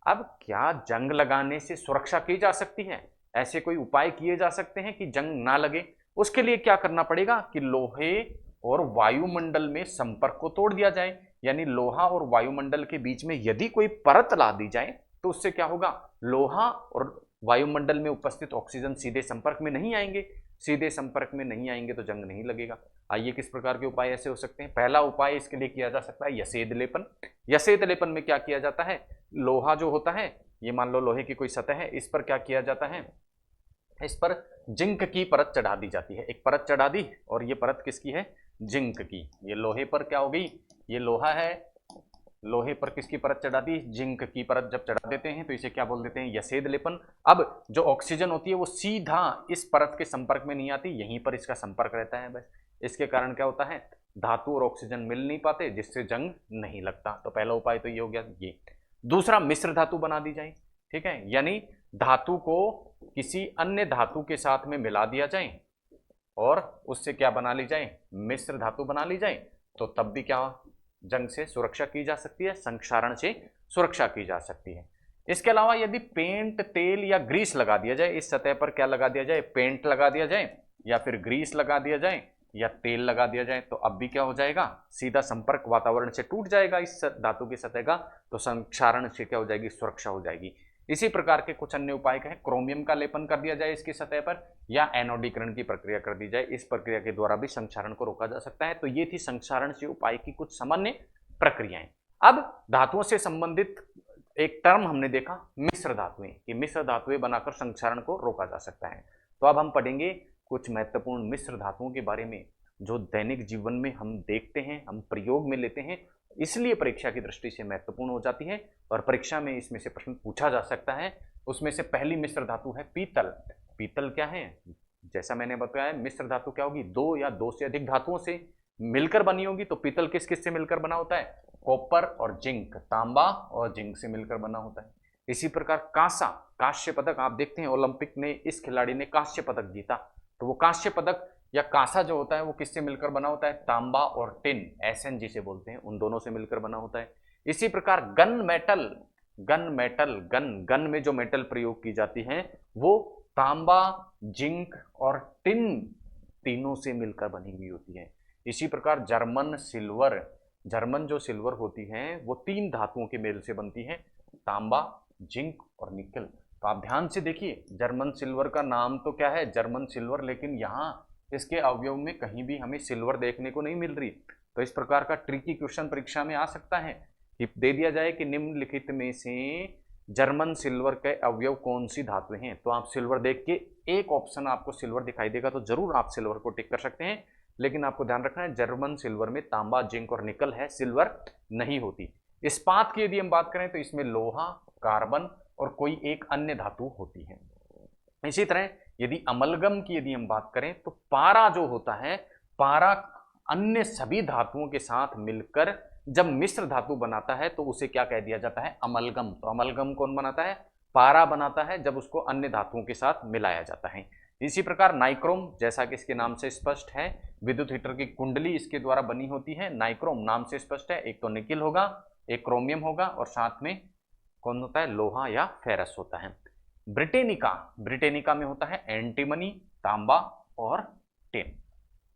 A: अब क्या जंग लगाने से सुरक्षा की जा सकती है, ऐसे कोई उपाय किए जा सकते हैं कि जंग ना लगे? उसके लिए क्या करना पड़ेगा कि लोहे और वायुमंडल में संपर्क को तोड़ दिया जाए, यानी लोहा और वायुमंडल के बीच में यदि कोई परत ला दी जाए तो उससे क्या होगा, लोहा और वायुमंडल में उपस्थित ऑक्सीजन सीधे संपर्क में नहीं आएंगे, सीधे संपर्क में नहीं आएंगे तो जंग नहीं लगेगा। आइए किस प्रकार के उपाय ऐसे हो सकते हैं। पहला उपाय इसके लिए किया जा सकता है यसेद लेपन। यसेद लेपन में क्या किया जाता है, लोहा जो होता है, ये मान लो लोहे की कोई सतह है, इस पर क्या किया जाता है, इस पर जिंक की परत चढ़ा दी जाती है। एक परत चढ़ा दी और ये परत किसकी है, जिंक की। ये लोहे पर क्या हो गई, ये लोहा है, लोहे पर किसकी परत चढ़ा दी, जिंक की परत जब चढ़ा देते हैं तो इसे क्या बोल देते हैं, यसेद लेपन। अब जो ऑक्सीजन होती है वो सीधा इस परत के संपर्क में नहीं आती, यहीं पर इसका संपर्क रहता है बस। इसके कारण क्या होता है, धातु और ऑक्सीजन मिल नहीं पाते, जिससे जंग नहीं लगता। तो पहला उपाय तो ये हो गया। ये दूसरा, मिश्र धातु बना दी जाए। ठीक है, यानी धातु को किसी अन्य धातु के साथ में मिला दिया जाए और उससे क्या बना ली जाए, मिश्र धातु बना ली जाए। तो तब भी क्या, जंग से सुरक्षा की जा सकती है, संक्षारण से सुरक्षा की जा सकती है। इसके अलावा यदि पेंट, तेल या ग्रीस लगा दिया जाए, इस सतह पर क्या लगा दिया जाए, पेंट लगा दिया जाए या फिर ग्रीस लगा दिया जाए या तेल लगा दिया जाए, तो अब भी क्या हो जाएगा, सीधा संपर्क वातावरण से टूट जाएगा इस धातु की सतह का, तो संक्षारण से क्या हो जाएगी, सुरक्षा हो जाएगी। इसी प्रकार के कुछ अन्य उपाय कहें, क्रोमियम का लेपन कर दिया जाए इसकी सतह पर, या एनोडीकरण की प्रक्रिया कर दी जाए। इस प्रक्रिया के द्वारा भी संक्षारण को रोका जा सकता है। तो ये थी संक्षारण से उपाय की कुछ सामान्य प्रक्रियाएं। अब धातुओं से संबंधित एक टर्म हमने देखा, मिश्र धातुएं, कि मिश्र धातुएं बनाकर संक्षारण को रोका जा सकता है। तो अब हम पढ़ेंगे कुछ महत्वपूर्ण मिश्र धातुओं के बारे में, जो दैनिक जीवन में हम देखते हैं, हम प्रयोग में लेते हैं, इसलिए परीक्षा की दृष्टि से महत्वपूर्ण हो जाती है और परीक्षा में इसमें से प्रश्न पूछा जा सकता है। उसमें से पहली मिश्र धातु है पीतल। पीतल क्या है, जैसा मैंने बताया, मिश्र धातु क्या होगी, दो या दो से अधिक धातुओं से मिलकर बनी होगी। तो पीतल किस किस से मिलकर बना होता है, कॉपर और जिंक, तांबा और जिंक से मिलकर बना होता है। इसी प्रकार कांसा, कांस्य पदक, आप देखते हैं ओलंपिक में इस खिलाड़ी ने कांस्य पदक जीता, तो वो कांस्य पदक या कांसा जो होता है वो किससे मिलकर बना होता है, तांबा और टिन, एसएन जिसे बोलते हैं, उन दोनों से मिलकर बना होता है। इसी प्रकार गन मेटल, गन में जो मेटल प्रयोग की जाती है वो तांबा, जिंक और टिन तीनों से मिलकर बनी हुई होती है। इसी प्रकार जर्मन सिल्वर, जर्मन जो सिल्वर होती है वो 3 धातुओं के मेल से बनती है, तांबा, जिंक और निकल। तो आप ध्यान से देखिए, जर्मन सिल्वर का नाम तो क्या है, जर्मन सिल्वर, लेकिन यहाँ इसके अवयव में कहीं भी हमें सिल्वर देखने को नहीं मिल रही। तो इस प्रकार का ट्रिकी क्वेश्चन परीक्षा में आ सकता है कि दे दिया जाए कि निम्नलिखित में से जर्मन सिल्वर के अवयव कौन सी धातु हैं, तो आप सिल्वर देख के एक ऑप्शन आपको सिल्वर दिखाई देगा तो जरूर आप सिल्वर को टिक कर सकते हैं। लेकिन आपको ध्यान रखना है, जर्मन सिल्वर में तांबा, जिंक और निकल है, सिल्वर नहीं होती। इस्पात की यदि हम बात करें तो इसमें लोहा, कार्बन और कोई एक अन्य धातु होती है। इसी तरह यदि अमलगम की यदि हम बात करें तो पारा जो होता है, पारा अन्य सभी धातुओं के साथ मिलकर जब मिश्र धातु बनाता है तो उसे क्या कह दिया जाता है, अमलगम। तो अमलगम कौन बनाता है, पारा बनाता है जब उसको अन्य धातुओं के साथ मिलाया जाता है। इसी प्रकार नाइक्रोम, जैसा कि इसके नाम से स्पष्ट है, विद्युत हीटर की कुंडली इसके द्वारा बनी होती है। नाइक्रोम नाम से स्पष्ट है, एक तो निकिल होगा, एक क्रोमियम होगा और साथ में कौन होता है, लोहा या फेरस होता है। ब्रिटेनिका, ब्रिटेनिका में होता है एंटीमनी, तांबा और टिन।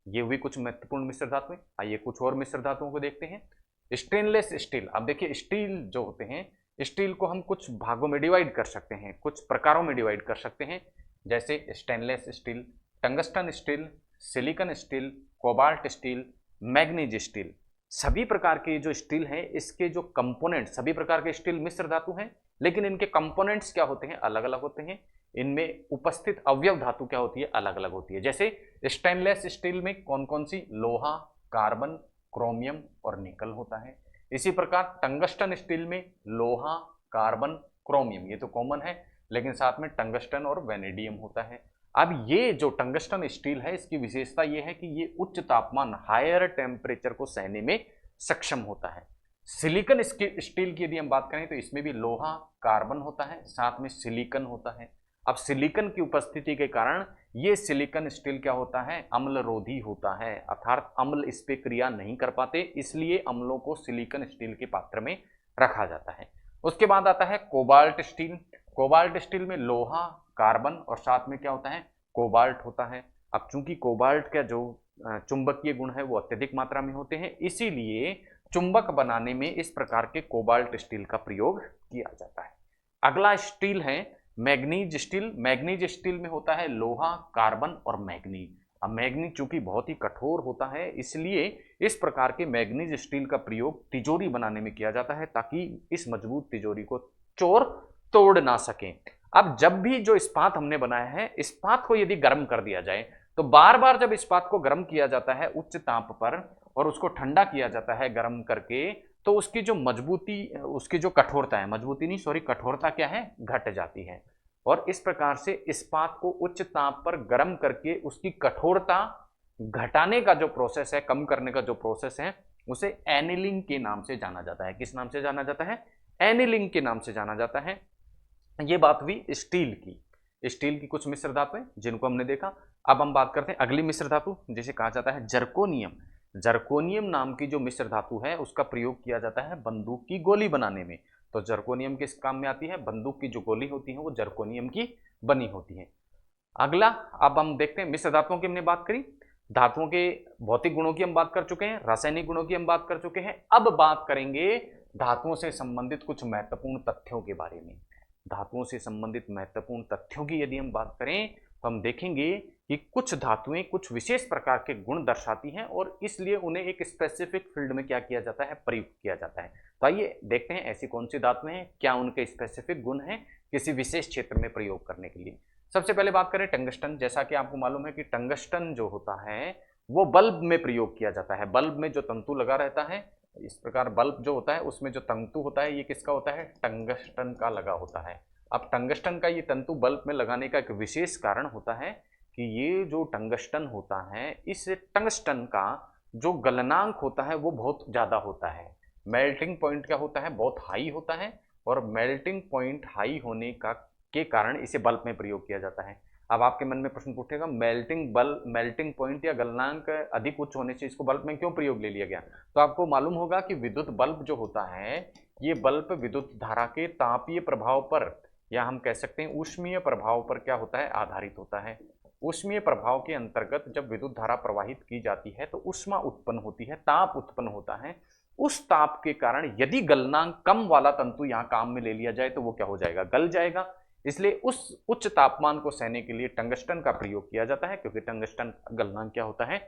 A: ये हुई कुछ महत्वपूर्ण मिश्र धातुएं। आइए कुछ और मिश्र धातुओं को देखते हैं। स्टेनलेस स्टील, अब देखिए स्टील जो होते हैं, स्टील को हम कुछ भागों में डिवाइड कर सकते हैं, कुछ प्रकारों में डिवाइड कर सकते हैं, जैसे stainless steel, tungsten steel, silicon steel, cobalt steel, manganese steel. सभी प्रकार के जो स्टील हैं इसके जो कंपोनेंट, सभी प्रकार के स्टील मिश्र धातु हैं, लेकिन इनके कंपोनेंट्स क्या होते हैं, अलग अलग होते हैं। इनमें उपस्थित अवयव धातु क्या होती है, अलग अलग होती है। जैसे स्टेनलेस स्टील में कौन कौन सी, लोहा, कार्बन, क्रोमियम और निकल होता है। इसी प्रकार टंगस्टन स्टील में लोहा, कार्बन, क्रोमियम, ये तो कॉमन है, लेकिन साथ में टंगस्टन और वेनेडियम होता है। अब ये जो टंगस्टन स्टील है इसकी विशेषता ये है कि ये उच्च तापमान, हायर टेम्परेचर को सहने में सक्षम होता है। सिलिकॉन स्टील की यदि हम बात करें तो इसमें भी लोहा, कार्बन होता है, साथ में सिलिकॉन होता है। अब सिलिकॉन की उपस्थिति के कारण ये सिलिकॉन स्टील क्या होता है, अम्लरोधी होता है, अर्थात अम्ल इस पे क्रिया नहीं कर पाते, इसलिए अम्लों को सिलिकॉन स्टील के पात्र में रखा जाता है। उसके बाद आता है कोबाल्ट स्टील। कोबाल्ट स्टील में लोहा, कार्बन और साथ में क्या होता है, कोबाल्ट होता है। अब चूंकि कोबाल्ट का जो चुंबकीय गुण है वो अत्यधिक मात्रा में होते हैं, इसीलिए चुंबक बनाने में इस प्रकार के कोबाल्ट स्टील का प्रयोग किया जाता है। अगला स्टील है मैग्नीज स्टील। मैग्नीज स्टील में होता है लोहा, कार्बन और मैग्नीज। अब मैग्नीज चूंकि बहुत ही कठोर होता है, इसलिए इस प्रकार के मैग्नीज स्टील का प्रयोग तिजोरी बनाने में किया जाता है, ताकि इस मजबूत तिजोरी को चोर तोड़ ना सके। अब जब भी जो इस्पात हमने बनाया है, इस्पात को यदि गर्म कर दिया जाए तो बार बार जब इस्पात को गर्म किया जाता है उच्च ताप पर और उसको ठंडा किया जाता है गर्म करके, तो उसकी जो मजबूती, उसकी जो कठोरता है, मजबूती नहीं सॉरी, कठोरता क्या है, घट जाती है। और इस प्रकार से इस्पात को उच्च ताप पर गर्म करके उसकी कठोरता घटाने का जो प्रोसेस है, कम करने का जो प्रोसेस है, उसे एनिलिंग के नाम से जाना जाता है। किस नाम से जाना जाता है, एनिलिंग के नाम से जाना जाता है। ये बात हुई स्टील की। स्टील की कुछ मिश्र धातुएं जिनको हमने देखा। अब हम बात करते हैं अगली मिश्र धातु जिसे कहा जाता है जर्कोनियम। जर्कोनियम नाम की जो मिश्र धातु है उसका प्रयोग किया जाता है बंदूक की गोली बनाने में। तो जर्कोनियम किस काम में आती है, बंदूक की जो गोली होती है वो जर्कोनियम की बनी होती है। अगला अब हम देखते हैं, मिश्र धातुओं की हमने बात करी, धातुओं के भौतिक गुणों की हम बात कर चुके हैं, रासायनिक गुणों की हम बात कर चुके हैं। अब बात करेंगे धातुओं से संबंधित कुछ महत्वपूर्ण तथ्यों के बारे में। धातुओं से संबंधित महत्वपूर्ण तथ्यों की यदि हम बात करें तो हम देखेंगे कि कुछ धातुएं कुछ विशेष प्रकार के गुण दर्शाती हैं और इसलिए उन्हें एक स्पेसिफिक फील्ड में क्या किया जाता है, प्रयुक्त किया जाता है। तो आइए देखते हैं ऐसी कौन सी धातुएं हैं, क्या उनके स्पेसिफिक गुण हैं किसी विशेष क्षेत्र में प्रयोग करने के लिए। सबसे पहले बात करें टंगस्टन। जैसा कि आपको मालूम है कि टंगस्टन जो होता है वो बल्ब में प्रयोग किया जाता है। बल्ब में जो तंतु लगा रहता है, इस प्रकार बल्ब जो होता है उसमें जो तंतु होता है ये किसका होता है, टंगस्टन का लगा होता है। अब टंगस्टन का ये तंतु बल्ब में लगाने का एक विशेष कारण होता है कि ये जो टंगस्टन होता है, इस टंगस्टन का जो गलनांक होता है वो बहुत ज़्यादा होता है। मेल्टिंग पॉइंट क्या होता है, बहुत हाई होता है, और मेल्टिंग पॉइंट हाई होने का के कारण इसे बल्ब में प्रयोग किया जाता है। अब आपके मन में प्रश्न पूछेगा, मेल्टिंग पॉइंट या गलनांक अधिक उच्च होने से इसको बल्ब में क्यों प्रयोग ले लिया गया। तो आपको मालूम होगा कि विद्युत बल्ब जो होता है, ये बल्ब विद्युत धारा के तापीय प्रभाव पर, या हम कह सकते हैं ऊष्मीय प्रभाव पर क्या होता है, आधारित होता है। ऊष्मीय प्रभाव के अंतर्गत जब विद्युत धारा प्रवाहित की जाती है तो ऊष्मा उत्पन्न होती है, ताप उत्पन्न होता है। उस ताप के कारण यदि गलनांक कम वाला तंतु यहां काम में ले लिया जाए तो वो क्या हो जाएगा, गल जाएगा। इसलिए उस उच्च तापमान को सहने के लिए टंगस्टन का प्रयोग किया जाता है, क्योंकि टंगस्टन गलनांक क्या होता है,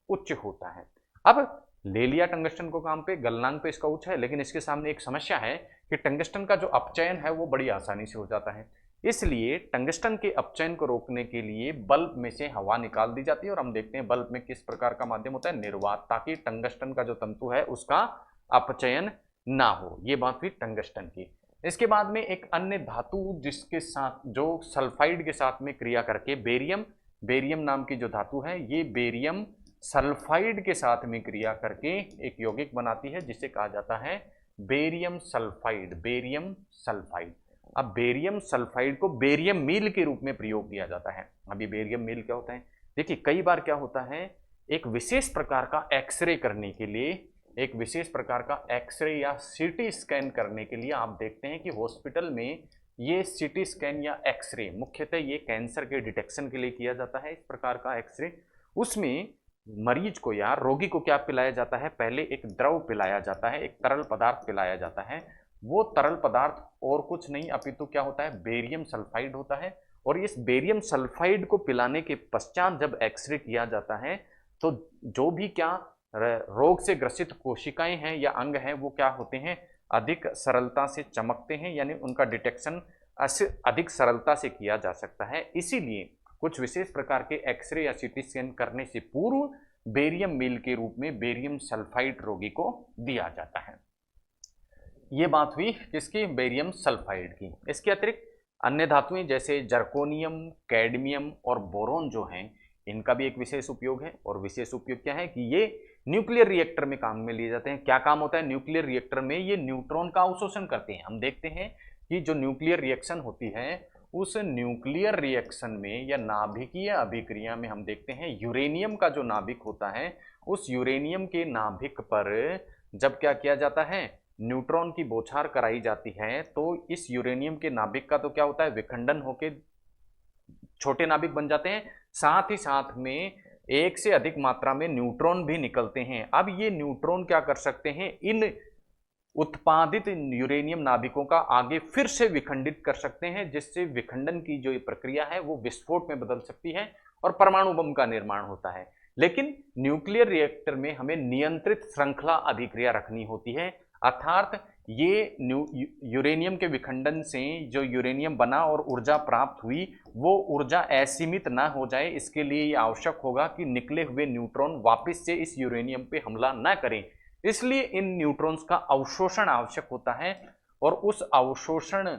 A: उच्च होता है। अब ले लिया टंगस्टन को काम पे, गलनांक तो इसका उच्च है, लेकिन इसके सामने एक समस्या है कि टंगस्टन का जो अपचयन है वो बड़ी आसानी से हो जाता है। इसलिए टंगस्टन के अपचयन को रोकने के लिए बल्ब में से हवा निकाल दी जाती है, और हम देखते हैं बल्ब में किस प्रकार का माध्यम होता है, निर्वात, ताकि टंगस्टन का जो तंतु है उसका अपचयन ना हो। ये बात हुई टंगस्टन की। इसके बाद में एक अन्य धातु जिसके साथ, जो सल्फाइड के साथ में क्रिया करके बेरियम, बेरियम नाम की जो धातु है, ये बेरियम सल्फाइड के साथ में क्रिया करके एक यौगिक बनाती है जिसे कहा जाता है बेरियम सल्फाइड, बेरियम सल्फाइड। अब बेरियम सल्फाइड को बेरियम मील के रूप में प्रयोग किया जाता है। अब ये बेरियम मील क्या होता है, देखिए कई बार क्या होता है, एक विशेष प्रकार का एक्सरे करने के लिए, एक विशेष प्रकार का एक्सरे या सीटी स्कैन करने के लिए आप देखते हैं कि हॉस्पिटल में ये सीटी स्कैन या एक्सरे मुख्यतः ये कैंसर के डिटेक्शन के लिए किया जाता है। इस प्रकार का एक्सरे, उसमें मरीज को या रोगी को क्या पिलाया जाता है, पहले एक द्रव पिलाया जाता है, एक तरल पदार्थ पिलाया जाता है। वो तरल पदार्थ और कुछ नहीं अपितु क्या होता है, बेरियम सल्फाइड होता है। और इस बेरियम सल्फाइड को पिलाने के पश्चात जब एक्सरे किया जाता है तो जो भी क्या रोग से ग्रसित कोशिकाएं हैं या अंग हैं वो क्या होते हैं, अधिक सरलता से चमकते हैं, यानी उनका डिटेक्शन अधिक सरलता से किया जा सकता है। इसीलिए कुछ विशेष प्रकार के एक्सरे या सीटी स्कैन करने से पूर्व बेरियम मील के रूप में बेरियम सल्फाइड रोगी को दिया जाता है। ये बात हुई किसकी, बेरियम सल्फाइड की। इसके अतिरिक्त अन्य धातुएं जैसे जर्कोनियम, कैडमियम और बोरोन जो हैं, इनका भी एक विशेष उपयोग है। और विशेष उपयोग क्या है कि ये न्यूक्लियर रिएक्टर में काम में लिए जाते हैं। क्या काम होता है न्यूक्लियर रिएक्टर में, ये न्यूट्रॉन का अवशोषण करते हैं। हम देखते हैं कि जो न्यूक्लियर रिएक्शन होती है, उस न्यूक्लियर रिएक्शन में या नाभिकीय अभिक्रिया में हम देखते हैं यूरेनियम का जो नाभिक होता है, उस यूरेनियम के नाभिक पर जब क्या किया जाता है, न्यूट्रॉन की बौछार कराई जाती है, तो इस यूरेनियम के नाभिक का तो क्या होता है, विखंडन होके छोटे नाभिक बन जाते हैं। साथ ही साथ में एक से अधिक मात्रा में न्यूट्रॉन भी निकलते हैं। अब ये न्यूट्रॉन क्या कर सकते हैं, इन उत्पादित यूरेनियम नाभिकों का आगे फिर से विखंडित कर सकते हैं, जिससे विखंडन की जो प्रक्रिया है वो विस्फोट में बदल सकती है और परमाणु बम का निर्माण होता है। लेकिन न्यूक्लियर रिएक्टर में हमें नियंत्रित श्रृंखला अभिक्रिया रखनी होती है, अर्थात ये यूरेनियम के विखंडन से जो यूरेनियम बना और ऊर्जा प्राप्त हुई, वो ऊर्जा असीमित ना हो जाए, इसके लिए ये आवश्यक होगा कि निकले हुए न्यूट्रॉन वापस से इस यूरेनियम पे हमला ना करें। इसलिए इन न्यूट्रॉन्स का अवशोषण आवश्यक होता है, और उस अवशोषण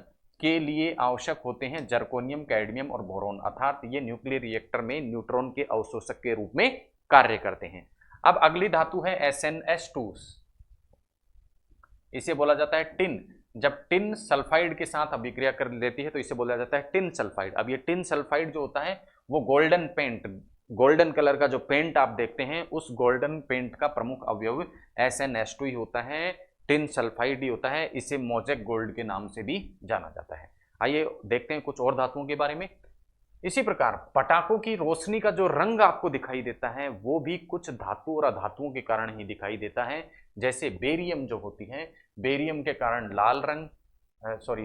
A: के लिए आवश्यक होते हैं जर्कोनियम, कैडमियम और बोरोन, अर्थात ये न्यूक्लियर रिएक्टर में न्यूट्रॉन के अवशोषक के रूप में कार्य करते हैं। अब अगली धातु है SnS2, इसे बोला जाता है टिन। जब टिन सल्फाइड के साथ अभिक्रिया कर लेती है तो इसे बोला जाता है टिन सल्फाइड। अब ये टिन सल्फाइड जो होता है वो गोल्डन पेंट, गोल्डन कलर का जो पेंट आप देखते हैं, उस गोल्डन पेंट का प्रमुख अवयव SnS2 ही होता है, टिन सल्फाइड ही होता है। इसे मोजेक गोल्ड के नाम से भी जाना जाता है। आइए देखते हैं कुछ और धातुओं के बारे में। इसी प्रकार पटाखों की रोशनी का जो रंग आपको दिखाई देता है वो भी कुछ धातु और अधातुओं के कारण ही दिखाई देता है। जैसे बेरियम जो होती है, बेरियम के कारण लाल रंग,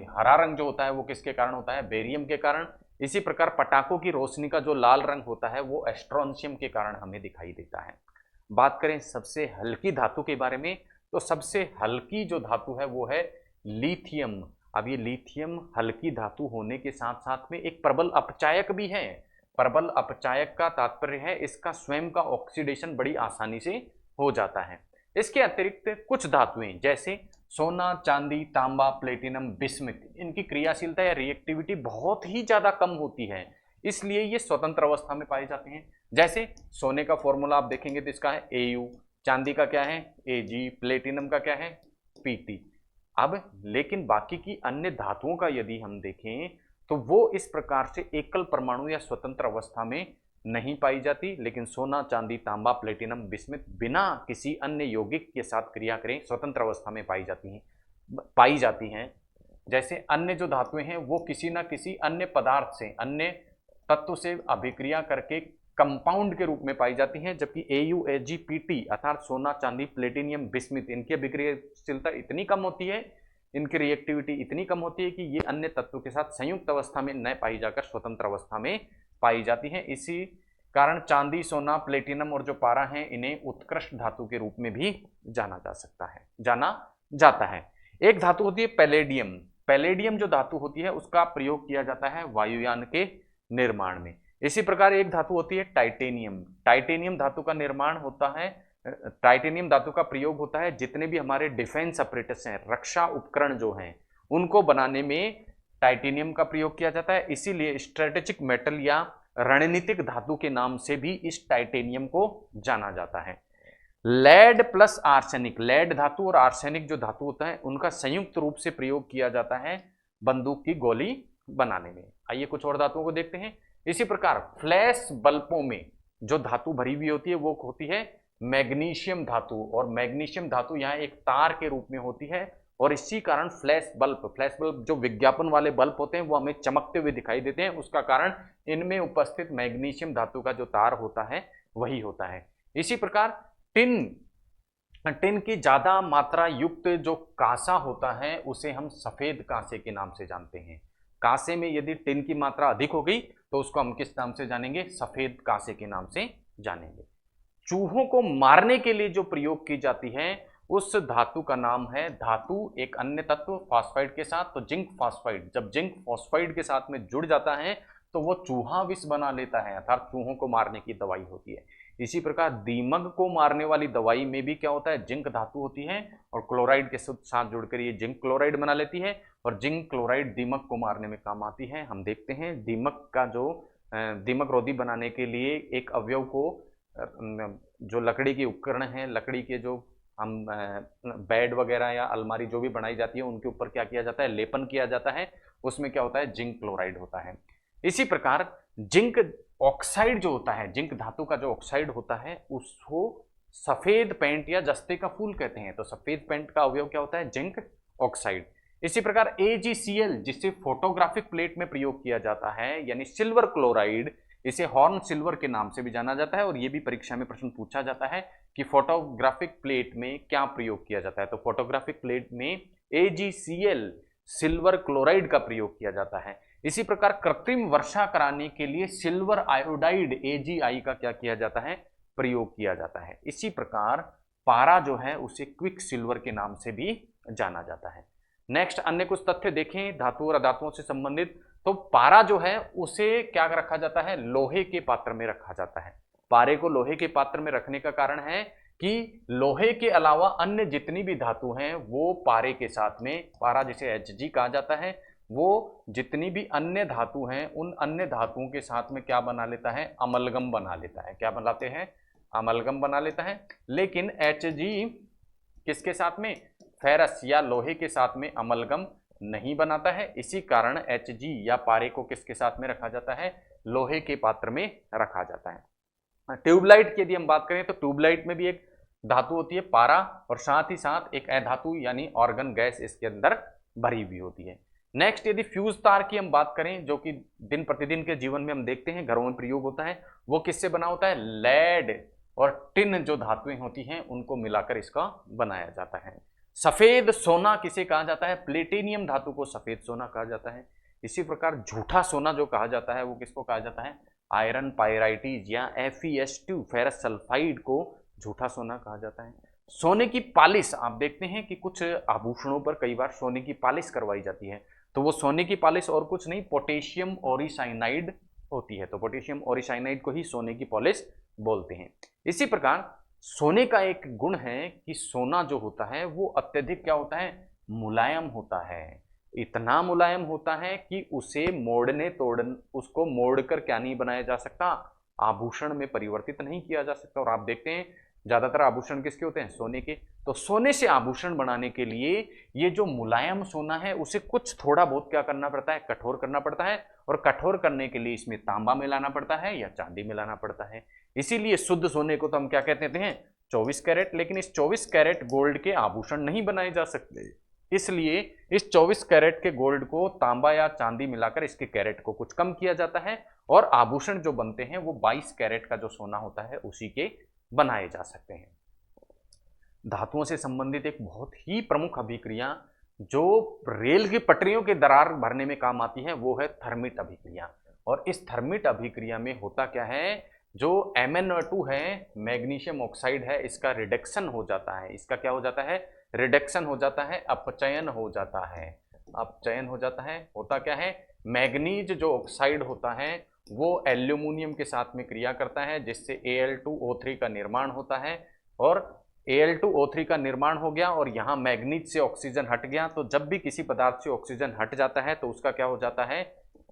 A: हरा रंग जो होता है वो किसके कारण होता है, बेरियम के कारण। इसी प्रकार पटाखों की रोशनी का जो लाल रंग होता है वो एस्ट्रोनशियम के कारण हमें दिखाई देता है। बात करें सबसे हल्की धातु के बारे में, तो सबसे हल्की जो धातु है वो है लिथियम। अब ये लिथियम हल्की धातु होने के साथ साथ में एक प्रबल अपचायक भी है। प्रबल अपचायक का तात्पर्य है इसका स्वयं का ऑक्सीडेशन बड़ी आसानी से हो जाता है। इसके अतिरिक्त कुछ धातुएं जैसे सोना, चांदी, तांबा, प्लेटिनम, बिस्मिथ, इनकी क्रियाशीलता या रिएक्टिविटी बहुत ही ज्यादा कम होती है, इसलिए ये स्वतंत्र अवस्था में पाए जाते हैं। जैसे सोने का फॉर्मूला आप देखेंगे तो इसका है Au, चांदी का क्या है Ag, प्लेटिनम का क्या है Pt। अब लेकिन बाकी की अन्य धातुओं का यदि हम देखें तो वो इस प्रकार से एकल परमाणु या स्वतंत्र अवस्था में नहीं पाई जाती, लेकिन सोना, चांदी, तांबा, प्लेटिनम, बिस्मिथ बिना किसी अन्य यौगिक के साथ क्रिया करें स्वतंत्र अवस्था में पाई जाती हैं। जैसे अन्य जो धातुएं हैं वो किसी ना किसी अन्य पदार्थ से, अन्य तत्व से अभिक्रिया करके कंपाउंड के रूप में पाई जाती हैं, जबकि AuAgPt अर्थात सोना, चांदी, प्लेटिनियम, बिस्मिथ, इनकी अभिक्रियाशीलता इतनी कम होती है, इनकी रिएक्टिविटी इतनी कम होती है कि ये अन्य तत्वों के साथ संयुक्त अवस्था में न पाई जाकर स्वतंत्र अवस्था में पाई जाती हैं। इसी कारण चांदी, सोना, प्लेटिनम और जो पारा हैं, इन्हें उत्कृष्ट धातु के रूप में भी जाना जाता है। एक धातु होती है पैलेडियम। पैलेडियम जो धातु होती है उसका प्रयोग किया जाता है वायुयान के निर्माण में। इसी प्रकार एक धातु होती है टाइटेनियम। टाइटेनियम धातु का निर्माण होता है, टाइटेनियम धातु का प्रयोग होता है जितने भी हमारे डिफेंस अपरेटस हैं, रक्षा उपकरण जो हैं, उनको बनाने में टाइटेनियम का प्रयोग किया जाता है। इसीलिए स्ट्रेटेजिक मेटल या रणनीतिक धातु के नाम से भी इस टाइटेनियम को जाना जाता है। लेड प्लस आर्सेनिक, लेड धातु और आर्सेनिक जो धातु होता है उनका संयुक्त रूप से प्रयोग किया जाता है बंदूक की गोली बनाने में। आइए कुछ और धातुओं को देखते हैं। इसी प्रकार फ्लैश बल्बों में जो धातु भरी हुई होती है वो होती है मैग्नीशियम धातु, और मैग्नीशियम धातु यहाँ एक तार के रूप में होती है, और इसी कारण फ्लैश बल्ब जो विज्ञापन वाले बल्ब होते हैं वो हमें चमकते हुए दिखाई देते हैं। उसका कारण इनमें उपस्थित मैग्नीशियम धातु का जो तार होता है वही होता है। इसी प्रकार टिन की ज्यादा मात्रा युक्त जो कांसा होता है उसे हम सफेद कांसे के नाम से जानते हैं। कांसे में यदि टिन की मात्रा अधिक हो गई तो उसको हम किस नाम से जानेंगे? सफेद कांसे के नाम से जानेंगे। चूहों को मारने के लिए जो प्रयोग की जाती है उस धातु का नाम है धातु, एक अन्य तत्व फास्फाइड के साथ, तो जिंक फास्फाइड। जब जिंक फास्फाइड के साथ में जुड़ जाता है तो वो चूहा विष बना लेता है, अर्थात चूहों को मारने की दवाई होती है। इसी प्रकार दीमक को मारने वाली दवाई में भी क्या होता है? जिंक धातु होती है, और क्लोराइड के साथ जुड़कर ये जिंक क्लोराइड बना लेती है, और जिंक क्लोराइड दीमक को मारने में काम आती है। हम देखते हैं दीमक का जो दीमक रोधी बनाने के लिए एक अवयव को, जो लकड़ी के उपकरण हैं, लकड़ी के जो हम बेड वगैरह या अलमारी जो भी बनाई जाती है उनके ऊपर क्या किया जाता है? लेपन किया जाता है। उसमें क्या होता है? जिंक क्लोराइड होता है। इसी प्रकार जिंक ऑक्साइड जो होता है, जिंक धातु का जो ऑक्साइड होता है उसको सफेद पेंट या जस्ते का फूल कहते हैं। तो सफेद पेंट का अवयव क्या होता है? Zinc oxide. इसी प्रकार AgCl जिसे फोटोग्राफिक प्लेट में प्रयोग किया जाता है, यानी सिल्वर क्लोराइड, इसे हॉर्न सिल्वर के नाम से भी जाना जाता है, और यह भी परीक्षा में प्रश्न पूछा जाता है कि फोटोग्राफिक प्लेट में क्या प्रयोग किया जाता है। तो फोटोग्राफिक प्लेट में AgCl सिल्वर क्लोराइड का प्रयोग किया जाता है। इसी प्रकार कृत्रिम वर्षा कराने के लिए सिल्वर आयोडाइड AgI का क्या किया जाता है? प्रयोग किया जाता है। इसी प्रकार पारा जो है उसे क्विक सिल्वर के नाम से भी जाना जाता है। नेक्स्ट अन्य कुछ तथ्य देखें धातु और अधातुओं से संबंधित। तो पारा जो है उसे क्या रखा जाता है? लोहे के पात्र में रखा जाता है। पारे को लोहे के पात्र में रखने का कारण है कि लोहे के अलावा अन्य जितनी भी धातु हैं वो पारे के साथ में, पारा जिसे Hg कहा जाता है, वो जितनी भी अन्य धातु हैं उन अन्य धातुओं के साथ में क्या बना लेता है? अमलगम बना लेता है। क्या बनाते हैं? अमलगम बना लेता है। लेकिन Hg किसके साथ में? फेरस या लोहे के साथ में अमलगम नहीं बनाता है। इसी कारण Hg या पारे को किसके साथ में रखा जाता है? लोहे के पात्र में रखा जाता है। ट्यूबलाइट की यदि हम बात करें तो ट्यूबलाइट में भी एक धातु होती है पारा, और साथ ही साथ एक अधातु यानी ऑर्गन गैस इसके अंदर भरी हुई होती है। नेक्स्ट यदि फ्यूज तार की हम बात करें, जो कि दिन प्रतिदिन के जीवन में हम देखते हैं घरों में प्रयोग होता है, वो किससे बना होता है? लेड और टिन जो धातुएं होती हैं उनको मिलाकर इसका बनाया जाता है। सफेद सोना किसे कहा जाता है? प्लेटिनियम धातु को सफेद सोना कहा जाता है। इसी प्रकार झूठा सोना जो कहा जाता है वो किसको कहा जाता है? आयरन पायराइटीज या FeS2 फेरस सल्फाइड को झूठा सोना कहा जाता है। सोने की पालिश, आप देखते हैं कि कुछ आभूषणों पर कई बार सोने की पालिश करवाई जाती है, तो वो सोने की पालिश और कुछ नहीं, पोटेशियम ऑरिसाइनाइड होती है। तो पोटेशियम ऑरिसाइनाइड को ही सोने की पॉलिश बोलते हैं। इसी प्रकार सोने का एक गुण है कि सोना जो होता है वो अत्यधिक क्या होता है? मुलायम होता है। इतना मुलायम होता है कि उसे उसको मोड़कर क्या नहीं बनाया जा सकता? आभूषण में परिवर्तित नहीं किया जा सकता। और आप देखते हैं ज्यादातर आभूषण किसके होते हैं? सोने के। तो सोने से आभूषण बनाने के लिए ये जो मुलायम सोना है उसे कुछ थोड़ा बहुत क्या करना पड़ता है? कठोर करना पड़ता है, और कठोर करने के लिए इसमें तांबा मिलाना पड़ता है या चांदी मिलाना पड़ता है। इसीलिए शुद्ध सोने को तो हम क्या कहते हैं? 24 कैरेट। लेकिन इस 24 कैरेट गोल्ड के आभूषण नहीं बनाए जा सकते, इसलिए इस 24 कैरेट के गोल्ड को तांबा या चांदी मिलाकर इसके कैरेट को कुछ कम किया जाता है, और आभूषण जो बनते हैं वो 22 कैरेट का जो सोना होता है उसी के बनाए जा सकते हैं। धातुओं से संबंधित एक बहुत ही प्रमुख अभिक्रिया जो रेल की पटरियों के दरार भरने में काम आती है वो है थर्मिट अभिक्रिया। और इस थर्मिट अभिक्रिया में होता क्या है, जो MnO2 है, मैग्नीशियम ऑक्साइड है, इसका रिडक्शन हो जाता है। इसका क्या हो जाता है, रिडक्शन हो जाता है, अपचयन हो जाता है। अपचयन हो जाता है, होता क्या है, मैग्नीज जो ऑक्साइड होता है वो एल्यूमिनियम के साथ में क्रिया करता है जिससे Al2O3 का निर्माण होता है। और Al2O3 का निर्माण हो गया और यहाँ मैग्नीज से ऑक्सीजन हट गया, तो जब भी किसी पदार्थ से ऑक्सीजन हट जाता है तो उसका क्या हो जाता है,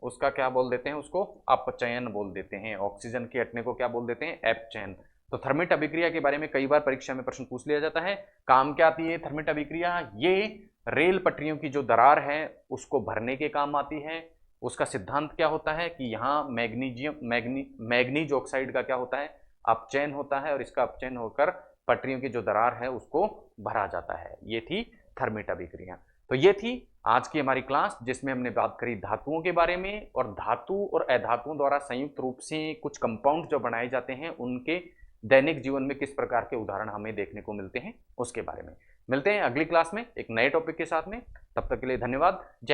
A: उसका क्या बोल देते हैं, उसको अपचयन बोल देते हैं। ऑक्सीजन के हटने को क्या बोल देते हैं, अपचयन। तो थर्मिट अभिक्रिया के बारे में कई बार परीक्षा में प्रश्न पूछ लिया जाता है। काम क्या आती है थर्मिट अभिक्रिया, ये रेल पटरियों की जो दरार है उसको भरने के काम आती है। उसका सिद्धांत क्या होता है कि यहाँ मैग्नीज ऑक्साइड का क्या होता है, अपचयन होता है और इसका अपचयन होकर पटरियों की जो दरार है उसको भरा जाता है। ये थी थर्मिट अभिक्रिया। तो ये थी आज की हमारी क्लास जिसमें हमने बात करी धातुओं के बारे में और धातु और अधातुओं द्वारा संयुक्त रूप से कुछ कंपाउंड जो बनाए जाते हैं उनके दैनिक जीवन में किस प्रकार के उदाहरण हमें देखने को मिलते हैं उसके बारे में। मिलते हैं अगली क्लास में एक नए टॉपिक के साथ में। तब तक के लिए धन्यवाद। जय